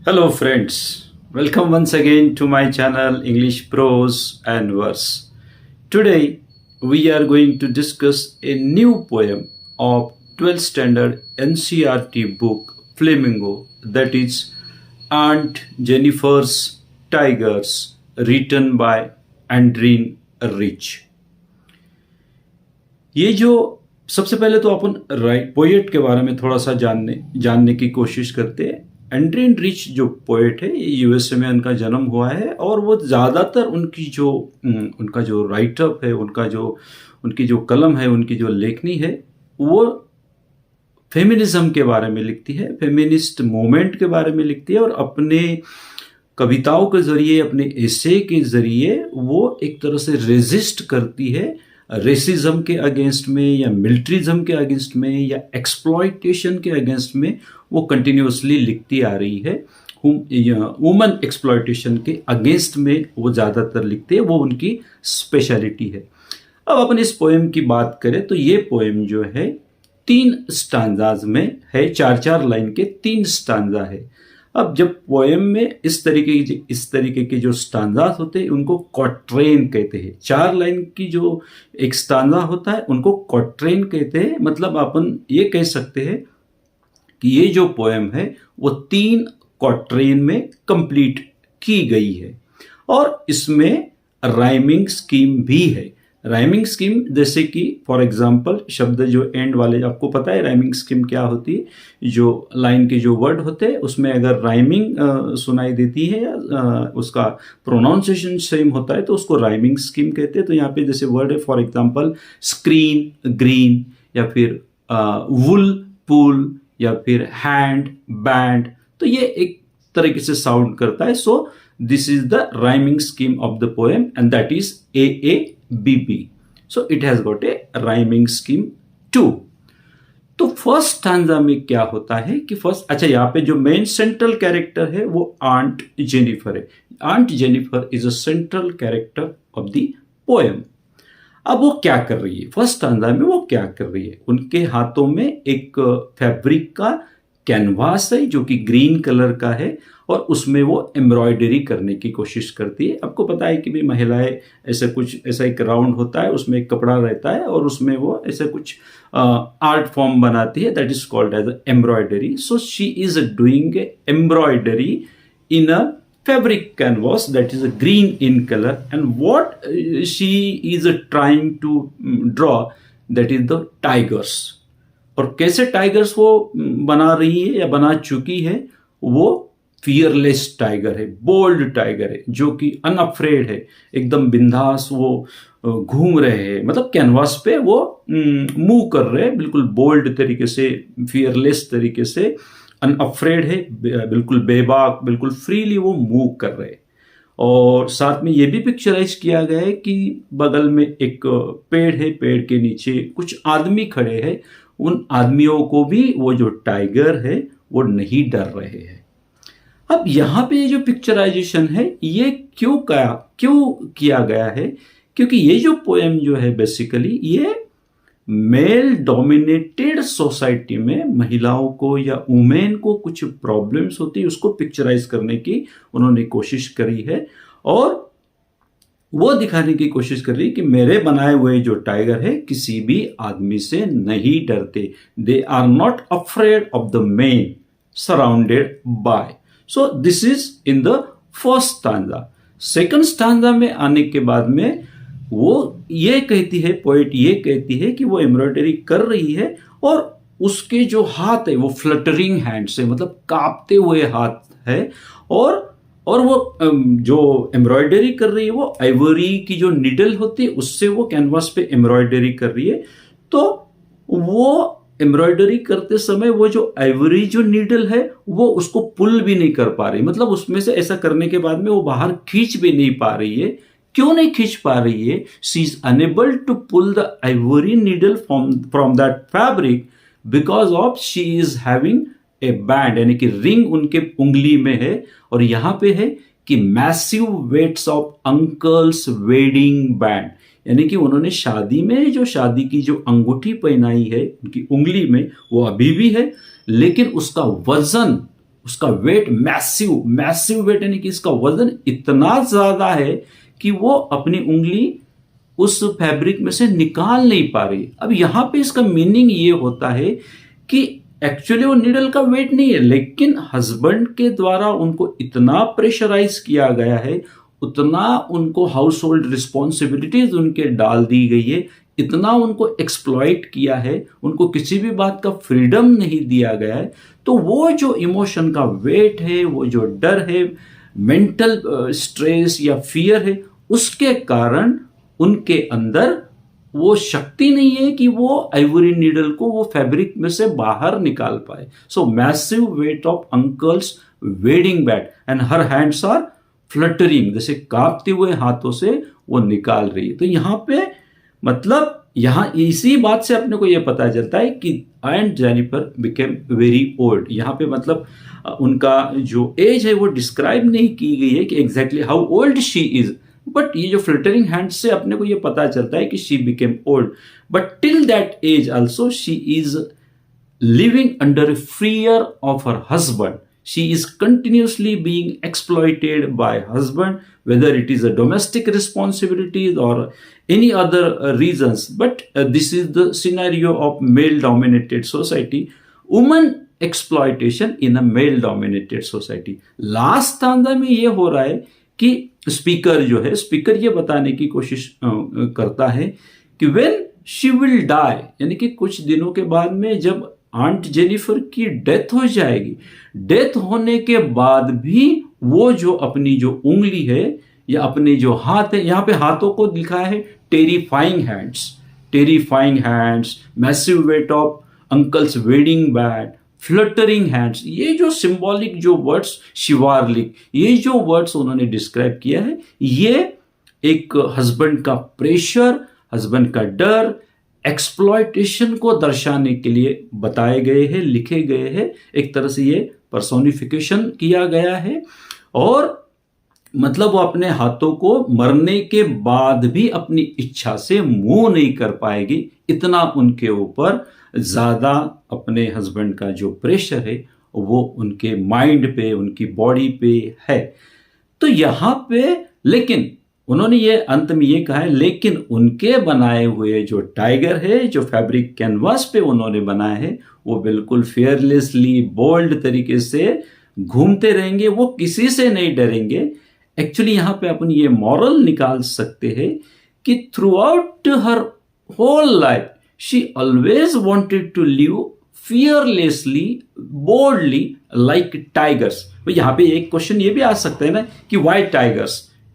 Hello, friends. Welcome once again to my channel English Prose and Verse. Today, we are going to discuss a new poem of 12th standard NCRT book Flamingo, that is Aunt Jennifer's Tigers, written by Andreen Rich. ये जो सबसे पहले तो अपन poet के बारे में थोड़ा सा जानने की कोशिश करते हैं। एंड्रीन रिच जो पोएट है, ये यूएसए में उनका जन्म हुआ है और वो ज़्यादातर उनका जो राइटअप है, उनकी जो कलम है, उनकी जो लेखनी है, वो फेमिनिज्म के बारे में लिखती है, फेमिनिस्ट मूवमेंट के बारे में लिखती है और अपने कविताओं के ज़रिए, अपने एसे के ज़रिए वो एक तरह से रेजिस्ट करती है रेसिज्म के अगेंस्ट में या मिलिट्रिज्म के अगेंस्ट में या एक्सप्लॉयटेशन के अगेंस्ट में वो कंटिन्यूसली लिखती आ रही है। वुमन एक्सप्लॉयटेशन के अगेंस्ट में वो ज़्यादातर लिखते हैं, वो उनकी स्पेशलिटी है। अब अपन इस पोएम की बात करें तो ये पोएम जो है 3 स्टांजाज में है, 4-4 लाइन के 3 स्टांजा है। अब जब पोएम में इस तरीके के जो स्टांजास होते हैं उनको क्वाट्रेन कहते हैं। 4 लाइन की जो एक स्टांजा होता है उनको क्वाट्रेन कहते हैं। मतलब अपन ये कह सकते हैं कि ये जो पोएम है वो 3 क्वाट्रेन में कंप्लीट की गई है और इसमें राइमिंग स्कीम भी है। राइमिंग स्कीम जैसे कि फॉर एग्जांपल शब्द जो एंड वाले, आपको पता है राइमिंग स्कीम क्या होती है। जो लाइन के जो वर्ड होते हैं उसमें अगर राइमिंग सुनाई देती है या उसका प्रोनाउंसिएशन सेम होता है तो उसको राइमिंग स्कीम कहते हैं। तो यहाँ पे जैसे वर्ड है फॉर एग्जांपल स्क्रीन, ग्रीन, या फिर वुल, पुल, या फिर हैंड, बैंड, तो ये एक तरीके से साउंड करता है। सो this is the rhyming scheme of the poem and that is AABB. So it has got a rhyming scheme too. तो फर्स्ट स्टांजा में क्या होता है कि यहाँ पे जो मेन सेंट्रल कैरेक्टर है वो आंट जेनिफर है। Aunt Jennifer is a central character of the poem. अब वो क्या कर रही है, फर्स्ट स्टांजा में वो क्या कर रही है, उनके हाथों में एक फैब्रिक का कैनवास है जो कि ग्रीन कलर का है और उसमें वो एम्ब्रॉयडरी करने की कोशिश करती है। आपको पता है कि भी महिलाएं ऐसा एक राउंड होता है, उसमें एक कपड़ा रहता है और उसमें वो ऐसा कुछ आर्ट फॉर्म बनाती है, that is called as embroidery. So she is doing embroidery in a fabric canvas that is a green in color, and what she is trying to draw, that is the tigers. और कैसे tigers वो बना रही है या बना चुकी है, वो फियरलेस टाइगर है, बोल्ड टाइगर है, जो कि अनअफ्रेड है, एकदम बिंदास वो घूम रहे हैं, मतलब कैनवास पे वो मूव कर रहे हैं बिल्कुल बोल्ड तरीके से, फियरलेस तरीके से, अनअफ्रेड है, बिल्कुल बेबाक, बिल्कुल फ्रीली वो मूव कर रहे हैं। और साथ में ये भी पिक्चराइज किया गया है कि बगल में एक पेड़ है, पेड़ के नीचे कुछ आदमी खड़े हैं, उन आदमियों को भी वो जो टाइगर है वो नहीं डर रहे हैं। अब यहाँ पे जो पिक्चराइजेशन है ये क्यों किया गया है, क्योंकि ये जो पोएम जो है बेसिकली ये मेल डोमिनेटेड सोसाइटी में महिलाओं को या वुमेन को कुछ प्रॉब्लम्स होती है उसको पिक्चराइज करने की उन्होंने कोशिश करी है और वो दिखाने की कोशिश कर रही है कि मेरे बनाए हुए जो टाइगर है किसी भी आदमी से नहीं डरते, they are not afraid of the man surrounded by. So this is in the first stanza. Second stanza में आने के बाद में वो ये कहती है, पोएट ये कहती है कि वो एम्ब्रॉयडरी कर रही है और उसके जो हाथ है वो फ्लटरिंग हैंड्स है, मतलब कांपते हुए हाथ है और वो जो एम्ब्रॉयडरी कर रही है वो आइवरी की जो निडल होती है उससे वो कैनवास पे एम्ब्रॉयडरी कर रही है। तो वो एम्ब्रॉयडरी करते समय वो जो आइवरी जो नीडल है वो उसको पुल भी नहीं कर पा रही, मतलब उसमें से ऐसा करने के बाद में वो बाहर खींच भी नहीं पा रही है। क्यों नहीं खींच पा रही है? She is unable to pull the ivory needle from that fabric because of she is having a band, यानी कि रिंग उनके उंगली में है और यहां पे है कि massive weights of uncle's wedding band, यानी कि उन्होंने शादी में जो शादी की जो अंगूठी पहनाई है उनकी उंगली में वो अभी भी है, लेकिन उसका वजन उसका वेट मैसिव मैसिव वेट, यानी कि इसका वजन इतना ज्यादा है कि वो अपनी उंगली उस फैब्रिक में से निकाल नहीं पा रही। अब यहां पे इसका मीनिंग ये होता है कि एक्चुअली वो नीडल का वेट नहीं है, लेकिन हस्बैंड के द्वारा उनको इतना प्रेशराइज किया गया है, उतना उनको हाउस होल्ड रिस्पॉन्सिबिलिटीज उनके डाल दी गई है, इतना उनको एक्सप्लॉइट किया है, उनको किसी भी बात का फ्रीडम नहीं दिया गया है। तो वो जो इमोशन का वेट है, वो जो डर है, मेंटल स्ट्रेस या फियर है, उसके कारण उनके अंदर वो शक्ति नहीं है कि वो आइवरी नीडल को वो फैब्रिक में से बाहर निकाल पाए। So massive weight of uncle's wedding band and her hands are fluttering, जैसे कांपते हुए हाथों से वो निकाल रही है। तो यहाँ पे मतलब यहाँ इसी बात से अपने को ये पता चलता है कि and Jennifer became very old. यहाँ पे मतलब उनका जो एज है वो डिस्क्राइब नहीं की गई है कि exactly how old she is, but ये जो फ्लिटरिंग हैंड से अपने को ये पता चलता है कि she became old, but till that age also she is living under fear of her husband. She is continuously being exploited by husband, whether it is a domestic responsibilities or any other reasons. But this is the scenario of male dominated society, woman exploitation in a male dominated society. Last stanza में ये हो रहा है कि speaker जो है, speaker ये बताने की कोशिश करता है कि when she will die, यानी कि कुछ दिनों के बाद में जब आंट जेनिफर की डेथ हो जाएगी, डेथ होने के बाद भी वो जो अपनी जो उंगली है या अपने जो हाथ है, यहाँ पे हाथों को लिखा है terrifying hands, massive weight of uncle's wedding band, fluttering hands, ये जो सिंबॉलिक जो वर्ड्स, शिवारलिक, ये जो वर्ड्स उन्होंने डिस्क्राइब किया है, ये एक हस्बैंड का प्रेशर, हस्बैंड का डर, एक्सप्लॉयटेशन को दर्शाने के लिए बताए गए हैं, लिखे गए हैं। एक तरह से ये पर्सोनिफिकेशन किया गया है। और मतलब वो अपने हाथों को मरने के बाद भी अपनी इच्छा से मूव नहीं कर पाएगी, इतना उनके ऊपर ज्यादा अपने हस्बैंड का जो प्रेशर है वो उनके माइंड पे, उनकी बॉडी पे है। तो यहां पे लेकिन उन्होंने ये अंत में ये कहा है, लेकिन उनके बनाए हुए जो टाइगर है, जो फैब्रिक कैनवास पे उन्होंने बनाए हैं, वो बिल्कुल फेयरलेसली बोल्ड तरीके से घूमते रहेंगे, वो किसी से नहीं डरेंगे। एक्चुअली यहाँ पे अपन ये मॉरल निकाल सकते हैं कि throughout her whole life she always wanted to live fearlessly, boldly like tigers. यहाँ पे एक क्वेश्चन ये भी आ सकता है ना कि वाई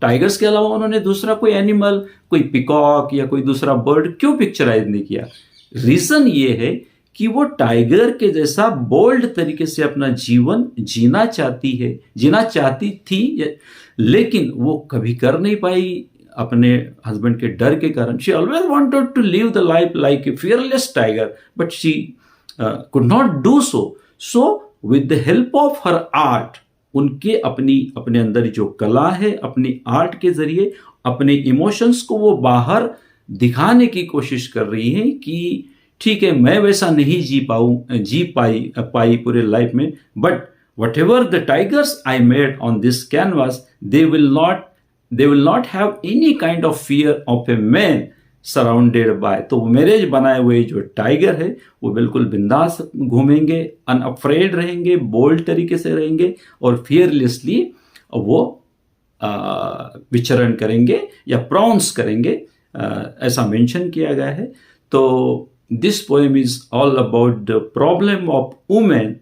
टाइगर्स के अलावा उन्होंने दूसरा कोई एनिमल, कोई पिकॉक या कोई दूसरा बर्ड क्यों पिक्चराइज नहीं किया? रीजन ये है कि वो टाइगर के जैसा बोल्ड तरीके से अपना जीवन जीना चाहती थी, लेकिन वो कभी कर नहीं पाई अपने हस्बैंड के डर के कारण। She always wanted to live the life like a fearless tiger, but she could not do so with the help of her art, उनके अपने अंदर जो कला है, अपनी आर्ट के जरिए अपने इमोशंस को वो बाहर दिखाने की कोशिश कर रही है कि ठीक है, मैं वैसा नहीं जी पाई पूरे लाइफ में, but what ever the tigers I made on this canvas, they will not have any kind of fear of a man surrounded bye. तो मेरे बनाए हुए जो टाइगर है वो बिल्कुल बिंदास घूमेंगे, अनअफ्रेड रहेंगे, बोल्ड तरीके से रहेंगे और फियरलेसली वो विचरण करेंगे या प्राउंस करेंगे, ऐसा मेंशन किया गया है। तो this poem is all about the problem of women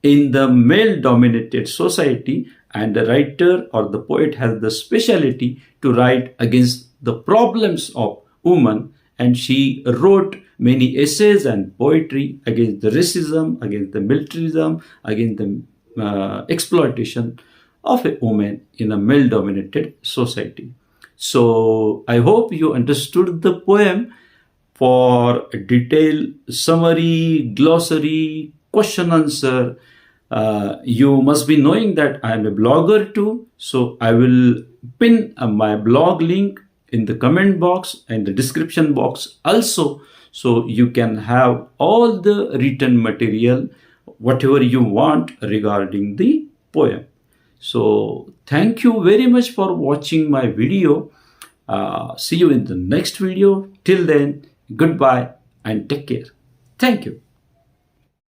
in the male dominated society, and the writer or the poet has the specialty to write against the problems of women, and she wrote many essays and poetry against the racism, against the militarism, against the exploitation of a woman in a male dominated society. So I hope you understood the poem. For a detailed summary, glossary, question answer, you must be knowing that I am a blogger too, so I will pin my blog link in the comment box and the description box also, so you can have all the written material whatever you want regarding the poem. So thank you very much for watching my video. See you in the next video. Till then, goodbye and take care. Thank you.